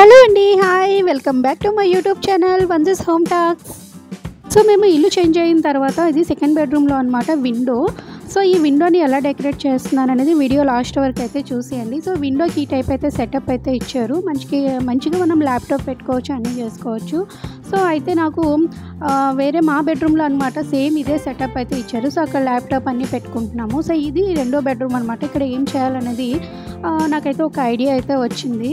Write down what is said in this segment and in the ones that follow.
Hello అండి, hi, welcome back to my YouTube channel వన్సెస్ home talks. So మేము ఇల్లు చేంజ్ అయిన తర్వాత ఇది సెకండ్ బెడ్రూమ్లో అనమాట విండో. సో ఈ విండోని ఎలా డెకరేట్ చేస్తున్నాను అనేది వీడియో లాస్ట్ వరకు అయితే చూసేయండి. సో విండోకి ఈ టైప్ అయితే సెటప్ అయితే ఇచ్చారు. మంచిగా మనం ల్యాప్టాప్ పెట్టుకోవచ్చు, అన్నీ చేసుకోవచ్చు. సో అయితే నాకు వేరే మా బెడ్రూమ్లో అనమాట సేమ్ ఇదే సెటప్ అయితే ఇచ్చారు. సో అక్కడ ల్యాప్టాప్ అన్నీ పెట్టుకుంటున్నాము. సో ఇది రెండో బెడ్రూమ్ అనమాట. ఇక్కడ ఏం చేయాలనేది నాకైతే ఒక ఐడియా అయితే వచ్చింది.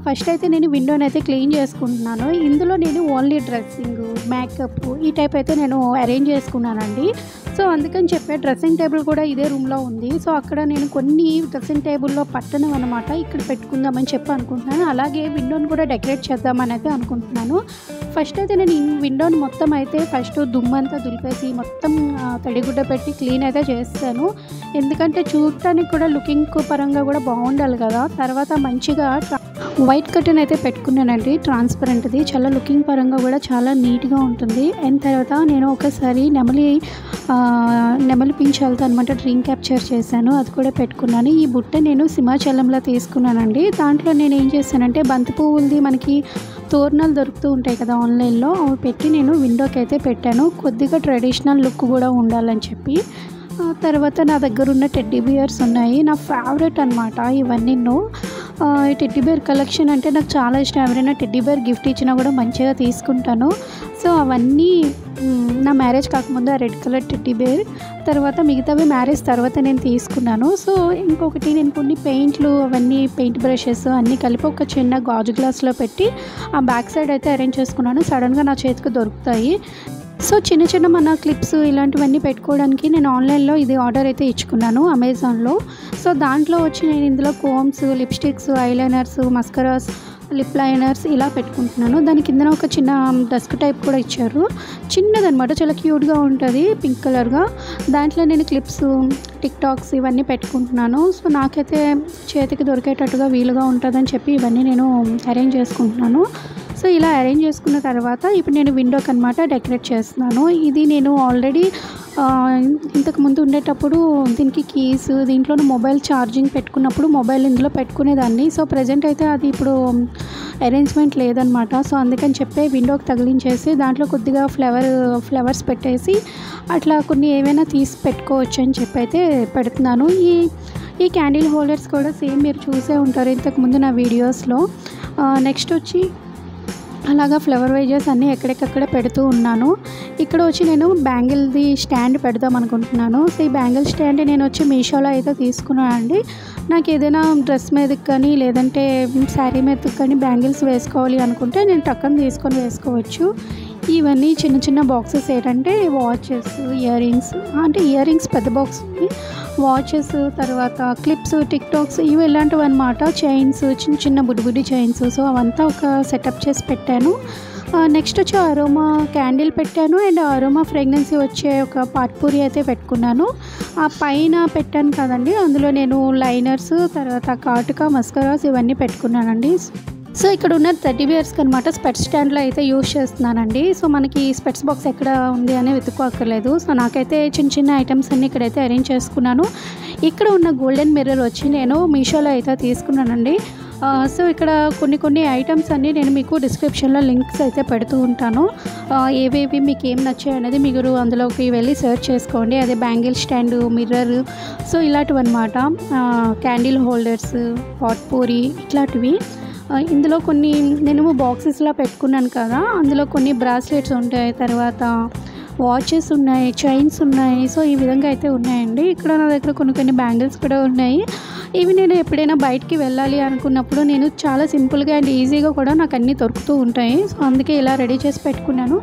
ఫస్ట్ అయితే నేను విండోని అయితే క్లీన్ చేసుకుంటున్నాను. ఇందులో నేను ఓన్లీ డ్రెస్సింగ్, మేకప్ ఈ టైప్ అయితే నేను అరేంజ్ చేసుకున్నానండి. సో అందుకని చెప్పే డ్రెస్సింగ్ టేబుల్ కూడా ఇదే రూమ్లో ఉంది. సో అక్కడ నేను కొన్ని డ్రెస్సింగ్ టేబుల్లో పట్టణం అనమాట ఇక్కడ పెట్టుకుందామని చెప్పి అనుకుంటున్నాను. అలాగే విండోని కూడా డెకరేట్ చేద్దామని అయితే అనుకుంటున్నాను. ఫస్ట్ అయితే నేను ఈ విండోని మొత్తం అయితే ఫస్ట్ దుమ్మంతా దులిపేసి మొత్తం తడిగుడ్డ పెట్టి క్లీన్ అయితే చేస్తాను. ఎందుకంటే చూడటానికి కూడా లుకింగ్ పరంగా కూడా బాగుండాలి కదా. తర్వాత మంచిగా వైట్ కర్టెన్ అయితే పెట్టుకున్నానండి, ట్రాన్స్పరెంట్ది. చాలా లుకింగ్ పరంగా కూడా చాలా నీట్గా ఉంటుంది. అండ్ తర్వాత నేను ఒకసారి నెమలి పింఛాలతో అనమాట డ్రీమ్ క్యాప్చర్ చేశాను, అది కూడా పెట్టుకున్నాను. ఈ బుట్ట నేను సింహాచలంలో తీసుకున్నానండి. దాంట్లో నేను ఏం చేశానంటే బంతి పువ్వులది మనకి తోరణాలు దొరుకుతూ ఉంటాయి కదా ఆన్లైన్లో, అవి పెట్టి నేను విండోకి అయితే పెట్టాను. కొద్దిగా ట్రెడిషనల్ లుక్ కూడా ఉండాలని చెప్పి. తర్వాత నా దగ్గర ఉన్న టెడ్డీ బియర్స్ ఉన్నాయి, నా ఫేవరెట్ అనమాట ఇవన్నీ. ఈ టెడ్డీ బేర్ కలెక్షన్ అంటే నాకు చాలా ఇష్టం. ఎవరైనా టెడ్డీ బేర్ గిఫ్ట్ ఇచ్చినా కూడా మంచిగా తీసుకుంటాను. సో అవన్నీ నా మ్యారేజ్ కాకముందు ఆ రెడ్ కలర్ టెడ్డీ బేర్, తర్వాత మిగతావి మ్యారేజ్ తర్వాత నేను తీసుకున్నాను. సో ఇంకొకటి నేను కొన్ని పెయింట్లు, అవన్నీ పెయింట్ బ్రషెస్ అన్నీ కలిపి ఒక చిన్న గాజు గ్లాస్లో పెట్టి ఆ బ్యాక్ సైడ్ అయితే అరేంజ్ చేసుకున్నాను. సడన్గా నా చేతికి దొరుకుతాయి. సో చిన్న చిన్న మన క్లిప్స్ ఇలాంటివన్నీ పెట్టుకోవడానికి నేను ఆన్లైన్లో ఇది ఆర్డర్ అయితే ఇచ్చుకున్నాను అమెజాన్లో. సో దాంట్లో వచ్చి నేను ఇందులో combs, lipsticks, eyeliners, మస్కరాస్, lip liners ఇలా పెట్టుకుంటున్నాను. దాని కింద ఒక చిన్న డస్క్ టైప్ కూడా ఇచ్చారు, చిన్నదనమాట, చాలా క్యూట్గా ఉంటుంది, పింక్ కలర్గా. దాంట్లో నేను క్లిప్స్, టిక్ టాక్స్ ఇవన్నీ పెట్టుకుంటున్నాను. సో నాకైతే చేతికి దొరికేటట్టుగా వీలుగా ఉంటుందని చెప్పి ఇవన్నీ నేను అరేంజ్ చేసుకుంటున్నాను. సో ఇలా అరేంజ్ చేసుకున్న తర్వాత ఇప్పుడు నేను విండోకి అనమాట డెకరేట్ చేస్తున్నాను. ఇది నేను ఆల్రెడీ ఇంతకుముందు ఉండేటప్పుడు దీనికి కీస్, దీంట్లోనే మొబైల్ ఛార్జింగ్ పెట్టుకున్నప్పుడు మొబైల్ ఇందులో పెట్టుకునేదాన్ని. సో ప్రజెంట్ అయితే అది ఇప్పుడు అరేంజ్మెంట్ లేదనమాట. సో అందుకని చెప్పి విండోకి తగిలించేసి దాంట్లో కొద్దిగా ఫ్లవర్స్ పెట్టేసి అట్లా కొన్ని ఏవైనా తీసి పెట్టుకోవచ్చు అని చెప్పి అయితే పెడుతున్నాను. ఈ క్యాండిల్ హోల్డర్స్ కూడా సేమ్ మీరు చూసే ఉంటారు ఇంతకుముందు నా వీడియోస్లో. నెక్స్ట్ వచ్చి అలాగా ఫ్లవర్ వేజెస్ అన్నీ ఎక్కడికక్కడ పెడుతూ ఉన్నాను. ఇక్కడ వచ్చి నేను బ్యాంగిల్ది స్టాండ్ పెడదాం అనుకుంటున్నాను. సో ఈ బ్యాంగిల్ స్టాండ్ నేను వచ్చి మీషోలో అయితే తీసుకున్నాను అండి. నాకు ఏదైనా డ్రెస్ మీదకి కానీ లేదంటే శారీ మీదకి కానీ బ్యాంగిల్స్ వేసుకోవాలి అనుకుంటే నేను టక్కన తీసుకొని వేసుకోవచ్చు. ఇవన్నీ చిన్న చిన్న బాక్సెస్ ఏంటంటే వాచెస్, ఇయర్ రింగ్స్ పెద్ద బాక్స్, వాచెస్, తర్వాత క్లిప్స్, టిక్ టాక్స్ ఇవి ఇలాంటివి అనమాట. చైన్స్, చిన్న చిన్న బుడ్డి చైన్స్. సో అవంతా ఒక సెటప్ చేసి పెట్టాను. నెక్స్ట్ వచ్చి అరోమా క్యాండిల్ పెట్టాను. అండ్ అరోమా ఫ్రేగ్రెన్సీ వచ్చే ఒక పాట్పూరి అయితే పెట్టుకున్నాను. ఆ పైన పెట్టాను కదండి, అందులో నేను లైనర్స్, తర్వాత కాటుక, మస్కరాస్ ఇవన్నీ పెట్టుకున్నానండి. సో ఇక్కడ ఉన్న టెడ్డీ బియర్స్కి అనమాట స్పెట్స్ స్టాండ్లో అయితే యూజ్ చేస్తున్నానండి. సో మనకి స్పెట్స్ బాక్స్ ఎక్కడ ఉంది అని వెతుక్కోక్కర్లేదు. సో నాకైతే చిన్న చిన్న ఐటమ్స్ అన్నీ ఇక్కడైతే అరేంజ్ చేసుకున్నాను. ఇక్కడ ఉన్న గోల్డెన్ మిర్రర్ వచ్చి నేను మీషోలో అయితే తీసుకున్నానండి. సో ఇక్కడ కొన్ని ఐటమ్స్ అన్నీ నేను మీకు డిస్క్రిప్షన్లో లింక్స్ అయితే పెడుతూ ఉంటాను. ఏవేవి మీకు ఏం నచ్చాయి అనేది మీరు అందులోకి వెళ్ళి సెర్చ్ చేసుకోండి. అదే బ్యాంగిల్ స్టాండ్, మిర్రర్, సో ఇలాంటివి అనమాట. క్యాండిల్ హోల్డర్స్, పాట్పూరి ఇట్లాంటివి. ఇందులో కొన్ని నేను బాక్సెస్లో పెట్టుకున్నాను కదా, అందులో కొన్ని బ్రాస్లెట్స్ ఉంటాయి, తర్వాత వాచెస్ ఉన్నాయి, చైన్స్ ఉన్నాయి. సో ఈ విధంగా అయితే ఉన్నాయండి. ఇక్కడ నా దగ్గర కొన్ని బ్యాంగిల్స్ కూడా ఉన్నాయి. ఇవి నేను ఎప్పుడైనా బయటికి వెళ్ళాలి అనుకున్నప్పుడు నేను చాలా సింపుల్గా అండ్ ఈజీగా కూడా నాకు అన్నీ దొరుకుతూ ఉంటాయి. సో అందుకే ఇలా రెడీ చేసి పెట్టుకున్నాను.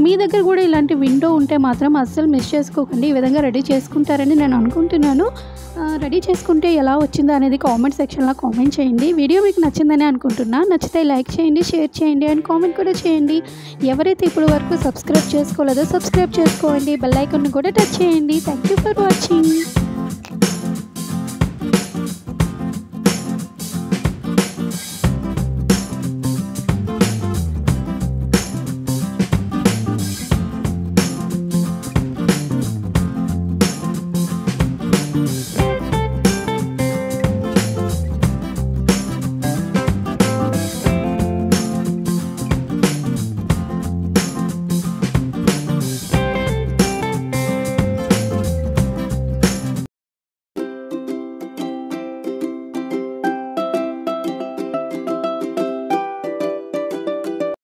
మీ దగ్గర కూడా ఇలాంటి విండో ఉంటే మాత్రం అస్సలు మిస్ చేసుకోకండి. ఈ విధంగా రెడీ చేసుకుంటారని నేను అనుకుంటున్నాను. రెడీ చేసుకుంటే ఎలా వచ్చిందో అనేది కామెంట్ సెక్షన్లో కామెంట్ చేయండి. వీడియో మీకు నచ్చిందని అనుకుంటున్నా. నచ్చితే లైక్ చేయండి, షేర్ చేయండి అండ్ కామెంట్ కూడా చేయండి. ఎవరైతే ఇప్పుడు వరకు సబ్స్క్రైబ్ చేసుకోలేదో సబ్స్క్రైబ్ చేసుకోండి, బెల్ ఐకాన్ కూడా టచ్ చేయండి. Thank you for watching.